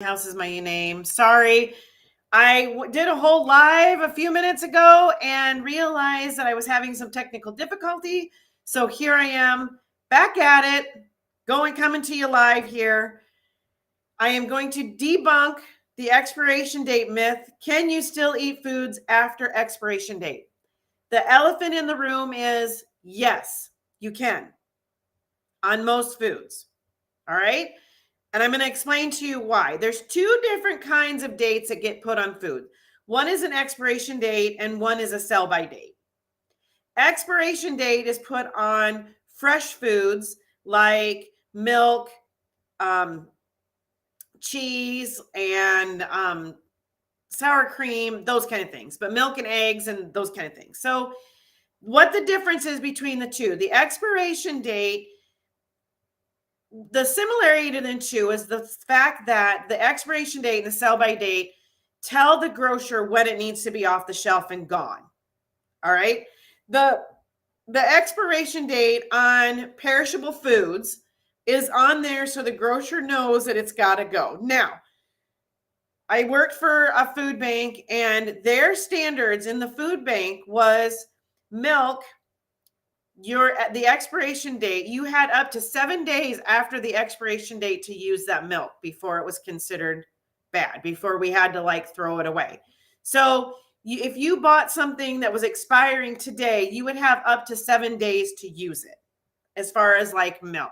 House is my name. Sorry. I did a whole live a few minutes ago and realized that I was having some technical difficulty. So here I am back at it, coming to you live here. I am going to debunk the expiration date myth. Can you still eat foods after expiration date? The elephant in the room is yes, you can on most foods. All right. And I'm going to explain to you why. There's two different kinds of dates that get put on food. One is an expiration date and one is a sell-by date. Expiration date is put on fresh foods like milk, cheese, and sour cream, those kind of things, but milk and eggs and those kind of things. So what the difference is between the two, the expiration date, the similarity to the two is the fact that the expiration date and the sell-by date tell the grocer when it needs to be off the shelf and gone. All right. The expiration date on perishable foods is on there so the grocer knows that it's got to go. Now, I worked for a food bank and their standards in the food bank was milk. At the expiration date, you had up to 7 days after the expiration date to use that milk before it was considered bad, before we had to throw it away. So if you bought something that was expiring today, you would have up to 7 days to use it as far as milk.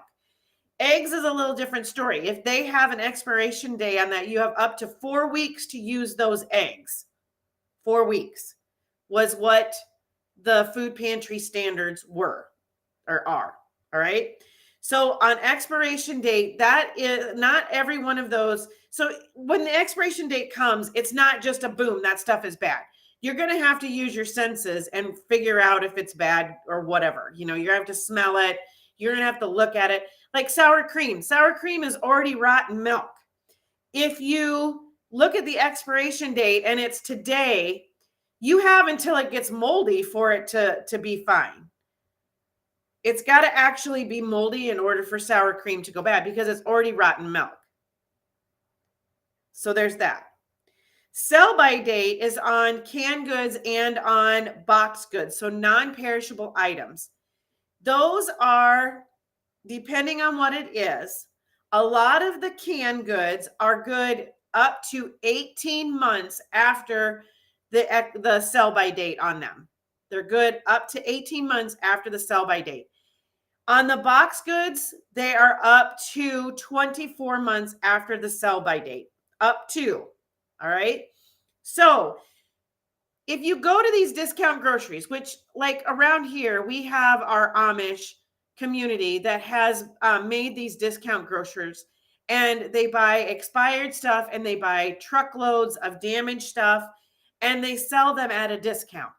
Eggs is a little different story. If they have an expiration day on that, you have up to 4 weeks to use those eggs. 4 weeks was what the food pantry standards were or are. All right. So on expiration date, that is not every one of those. So when the expiration date comes, it's not just a boom, that stuff is bad. You're going to have to use your senses and figure out if it's bad or whatever. You're going to have to smell it. You're going to have to look at it. Like sour cream. Sour cream is already rotten milk. If you look at the expiration date and it's today, you have until it gets moldy for it to be fine. It's got to actually be moldy in order for sour cream to go bad because it's already rotten milk. So there's that. Sell-by date is on canned goods and on boxed goods, so non-perishable items. Those are, depending on what it is, a lot of the canned goods are good up to 18 months after the sell-by date on them. They're good up to 18 months after the sell-by date. On the box goods, they are up to 24 months after the sell-by date. Up to. All right. So if you go to these discount groceries, which around here, we have our Amish community that has made these discount grocers, and they buy expired stuff and they buy truckloads of damaged stuff and they sell them at a discount.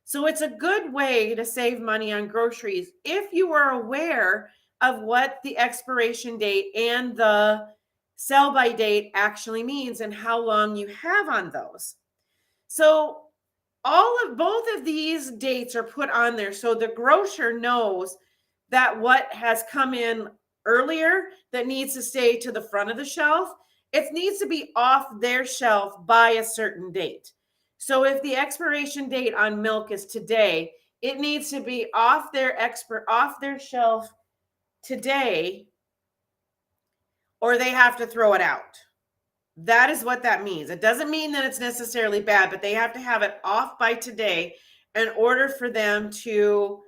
So it's a good way to save money on groceries if you are aware of what the expiration date and the sell-by date actually means and how long you have on those. So both of these dates are put on there so the grocer knows that what has come in earlier that needs to stay to the front of the shelf, it needs to be off their shelf by a certain date. So if the expiration date on milk is today, it needs to be off their shelf today, or they have to throw it out. That is what that means. It doesn't mean that it's necessarily bad, but they have to have it off by today in order for them to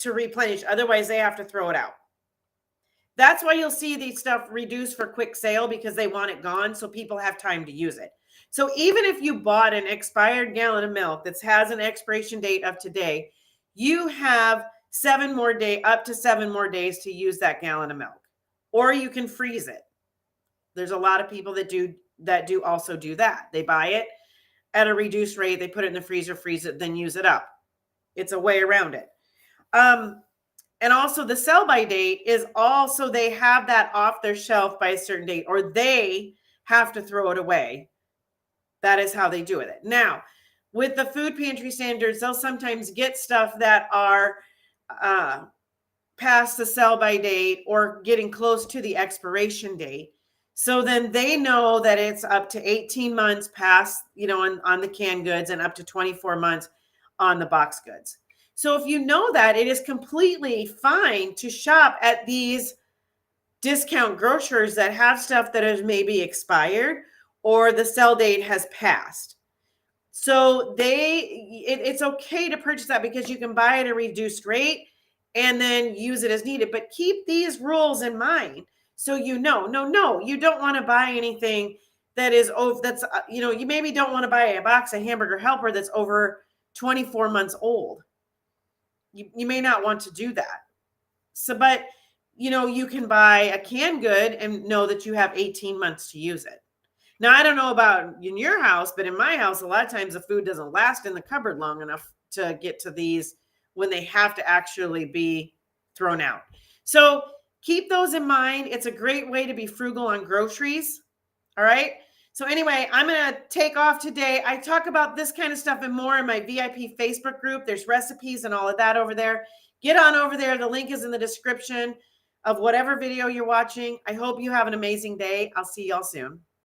replenish. Otherwise, they have to throw it out. That's why you'll see these stuff reduced for quick sale because they want it gone so people have time to use it. So even if you bought an expired gallon of milk that has an expiration date of today, you have up to 7 more days to use that gallon of milk, or you can freeze it. There's a lot of people that do also do that. They buy it at a reduced rate. They put it in the freezer, freeze it, then use it up. It's a way around it. And also the sell-by date is also they have that off their shelf by a certain date, or they have to throw it away. That is how they do it. Now, with the food pantry standards, they'll sometimes get stuff that are past the sell-by date or getting close to the expiration date. So then they know that it's up to 18 months past, on the canned goods and up to 24 months on the box goods. So if you know that, it is completely fine to shop at these discount grocers that have stuff that is maybe expired or the sell date has passed. So it's okay to purchase that because you can buy at a reduced rate and then use it as needed. But keep these rules in mind. So you don't want to buy anything that is you maybe don't want to buy a box of Hamburger Helper that's over 24 months old. You may not want to do that. So, but you can buy a canned good and know that you have 18 months to use it. Now, I don't know about in your house, but in my house, a lot of times the food doesn't last in the cupboard long enough to get to these when they have to actually be thrown out. So keep those in mind. It's a great way to be frugal on groceries. All right. So anyway, I'm going to take off today. I talk about this kind of stuff and more in my VIP Facebook group. There's recipes and all of that over there. Get on over there. The link is in the description of whatever video you're watching. I hope you have an amazing day. I'll see y'all soon.